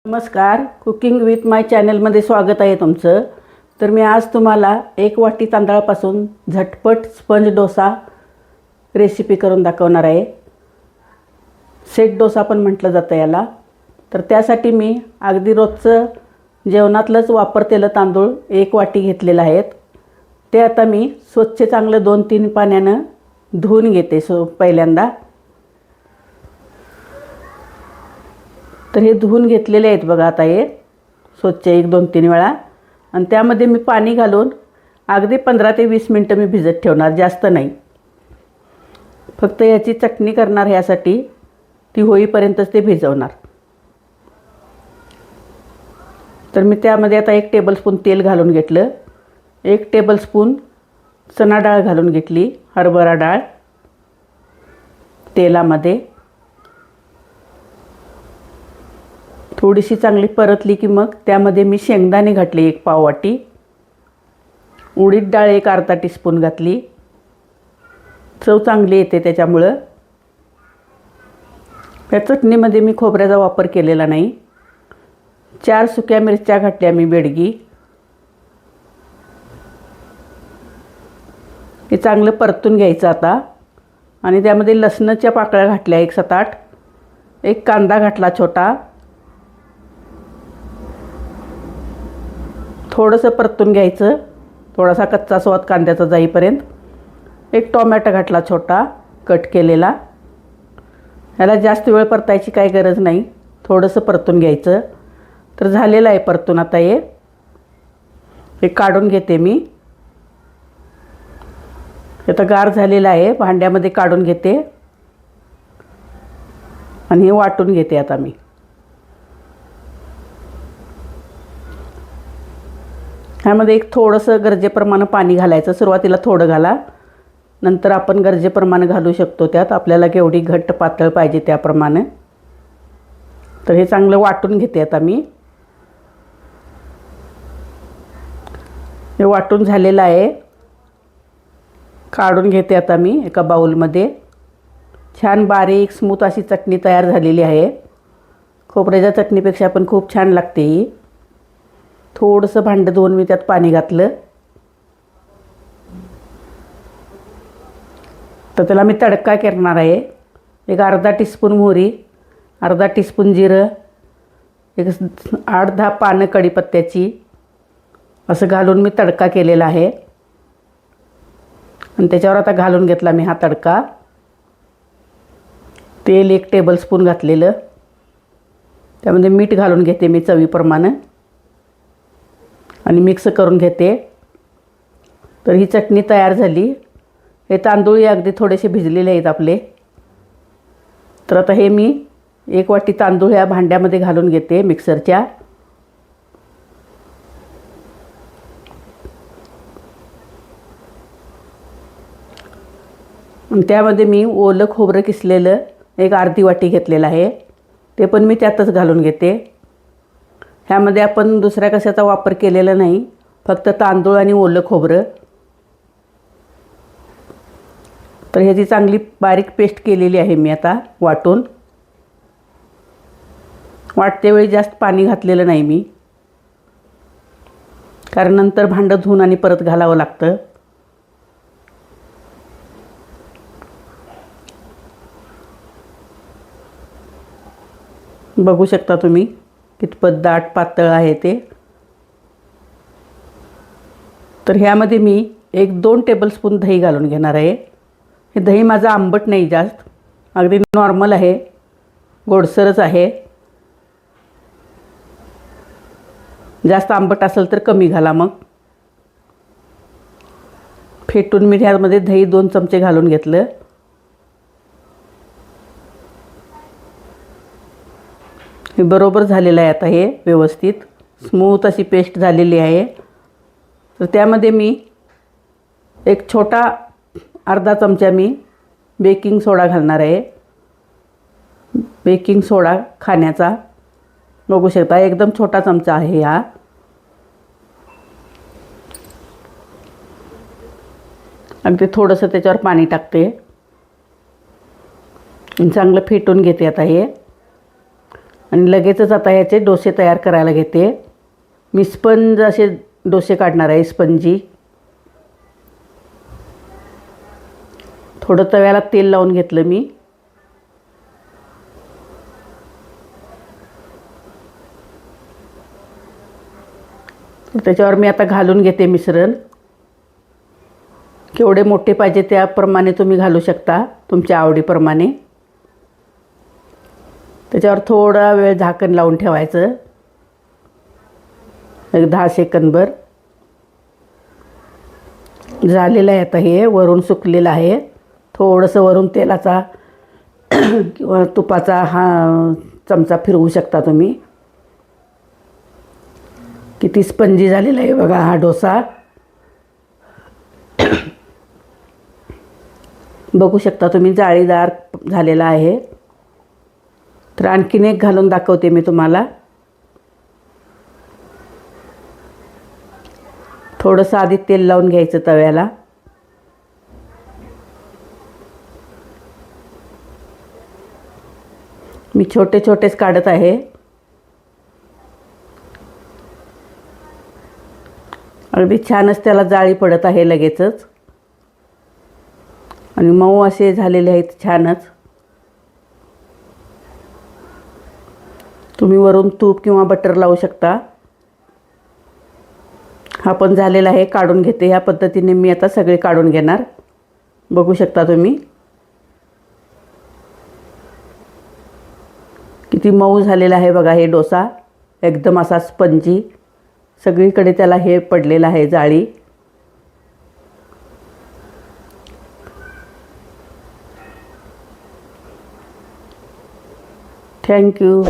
नमस्कार, cooking with माय चॅनलमध्ये स्वागत आहे तुमचं. तर मी आज तुम्हाला 1 वाटी तांदळापासून झटपट स्पंज डोसा रेसिपी करून दाखवणार आहे. सेट डोसा पण म्हटलं जातं याला. तर त्यासाठी मी अगदी रोजचं जेवणातलंच वापरतेलं तांदूळ 1 वाटी घेतलेलं आहेत. ते आता मी स्वच्छ चांगलं 2-3 पाण्यानं धुवून घेते पहिल्यांदा. तर हे धुवून घेतलेले आहेत बघा. आता हे स्वच्छ 1-2-3 वेळा आणि त्यामध्ये मी पाणी घालून अगदी 15 ते 20 मिनटं मी भिजत ठेवणार, जास्त नाही. फक्त याची चटणी करणार, ह्यासाठी ती होईपर्यंतच ते भिजवणार. तर मी त्यामध्ये आता 1 टेबलस्पून तेल घालून घेतलं. 1 टेबलस्पून चणा डाळ घालून घेतली, हरभरा डाळ तेलामध्ये. थोडीशी चांगली परतली की मग त्यामध्ये मी शेंगदाणे घातले 1 पाव वाटी, उडीद डाळ 1 अर्धा टीस्पून घातली. चव चांगली येते त्याच्यामुळं. या चटणीमध्ये मी खोबऱ्याचा वापर केलेला नाही. 4 सुक्या मिरच्या घातल्या मी बेडगी. हे चांगलं परतून घ्यायचं आता. आणि त्यामध्ये लसणाच्या पाकळ्या घातल्या 1 7-8. 1 कांदा घातला छोटा. थोडंसं परतून घ्यायचं, थोडासा कच्चा स्वाद कांद्याचा जाईपर्यंत. 1 टोमॅटो घातला छोटा कट केलेला. ह्याला जास्त वेळ परतायची काही गरज नाही, थोडंसं परतून घ्यायचं. तर झालेलं आहे परतून. आता हे काढून घेते मी. आता गार झालेलं आहे, भांड्यामध्ये काढून घेते आणि हे वाटून घेते आता मी. ह्यामध्ये थोडंसं गरजेप्रमाणे पाणी घालायचं. सुरुवातीला थोडं घाला, नंतर आपण गरजेप्रमाणे घालू शकतो त्यात. आपल्याला केवढी घट्ट पातळ पाहिजे त्याप्रमाणे. तर हे चांगलं वाटून घेते आता मी. हे वाटून झालेलं आहे, काढून घेते आता मी एका बाउलमध्ये. छान बारीक स्मूथ अशी चटणी तयार झालेली आहे. खोबऱ्याच्या चटणीपेक्षा पण खूप छान लागते ही. थोडंसं भांडं धुवून मी त्यात पाणी घातलं. तर त्याला मी तडका करणार आहे. 1 अर्धा टीस्पून मोहरी, अर्धा टीस्पून जिरं, 8-10 पानं कढीपत्त्याची असं घालून मी तडका केलेला आहे. आणि त्याच्यावर आता घालून घेतला मी हा तडका. तेल 1 टेबलस्पून घातलेलं. त्यामध्ये मीठ घालून घेते मी चवीप्रमाणे आणि मिक्स करून घेते. तर ही चटणी तयार झाली. हे तांदूळ अगदी थोडेसे भिजलेले आहेत आपले. तर आता हे मी 1 वाटी तांदूळ ह्या भांड्यामध्ये घालून घेते मिक्सरच्या. आणि त्यामध्ये मी ओलं खोबरं किसलेलं 1 अर्धी वाटी घेतलेलं आहे. ते पण मी त्यातच घालून घेते. ह्यामध्ये आपण दुसऱ्या कशाचा वापर केलेला नाही, फक्त तांदूळ आणि ओलं खोबरं. तर ह्याची चांगली बारीक पेस्ट केलेली आहे मी आता वाटून. वाटतेवेळी जास्त पाणी घातलेलं नाही मी, कारण नंतर भांडं धुवून आणि परत घालावं लागतं. बघू शकता तुम्ही कितपत दाट पातळ आहे ते. तर ह्यामध्ये मी 1-2 टेबलस्पून दही घालून घेणार आहे. हे दही माझं आंबट नाही जास्त, अगदी नॉर्मल आहे, गोडसरच आहे. जास्त आंबट असेल तर कमी घाला मग. फेटून मी ह्यामध्ये दही 2 चमचे घालून घेतलं. हे बरोबर झालेलं आहे आता. हे व्यवस्थित स्मूथ अशी पेस्ट झालेली आहे. तर त्यामध्ये मी 1 छोटा अर्धा चमचा मी बेकिंग सोडा घालणार आहे. बेकिंग सोडा खाण्याचा, बघू शकता एकदम छोटा चमचा आहे हा. अगदी थोडंसं त्याच्यावर पाणी टाकते आणि चांगलं फेटून घेते आता हे. आणि लगेचच आता याचे डोसे तयार करायला घेते. मी स्पंज असे डोसे काढणार आहे, स्पंजी. थोडं तव्याला तेल लावून घेतलं मी. त्याच्यावर मी आता घालून घेते मिश्रण. केवढे मोठे पाहिजे त्याप्रमाणे तुम्ही घालू शकता, तुमच्या आवडीप्रमाणे. त्याच्यावर थोडा वेळ झाकण लावून ठेवायचं, एक 10 सेकंदभर. झालेलं आहे आता हे, वरून सुकलेलं आहे. थोडंसं वरून तेलाचा किंवा तुपाचा चमचा फिरवू शकता तुम्ही. किती स्पंजी झालेला आहे बघा हा डोसा. बघू शकता तुम्ही, जाळीदार झालेला आहे. तर आणखीन एक घालून दाखवते मी तुम्हाला. थोडंसं आधी तेल लावून घ्यायचं तव्याला. मी छोटे छोटेच काढत आहे. अगदी छानच त्याला जाळी पडत आहे लगेचच. आणि मऊ असे झालेले आहेत छानच. तुम्ही वरून तूप किंवा बटर लावू शकता. हा पण झालेला आहे, काढून घेते. ह्या पद्धतीने मी आता सगळे काढून घेणार. बघू शकता तुम्ही किती मऊ झालेला आहे बघा हे डोसा. एकदम असा स्पंजी, सगळीकडे त्याला हे पडलेलं आहे जाळी. थँक्यू.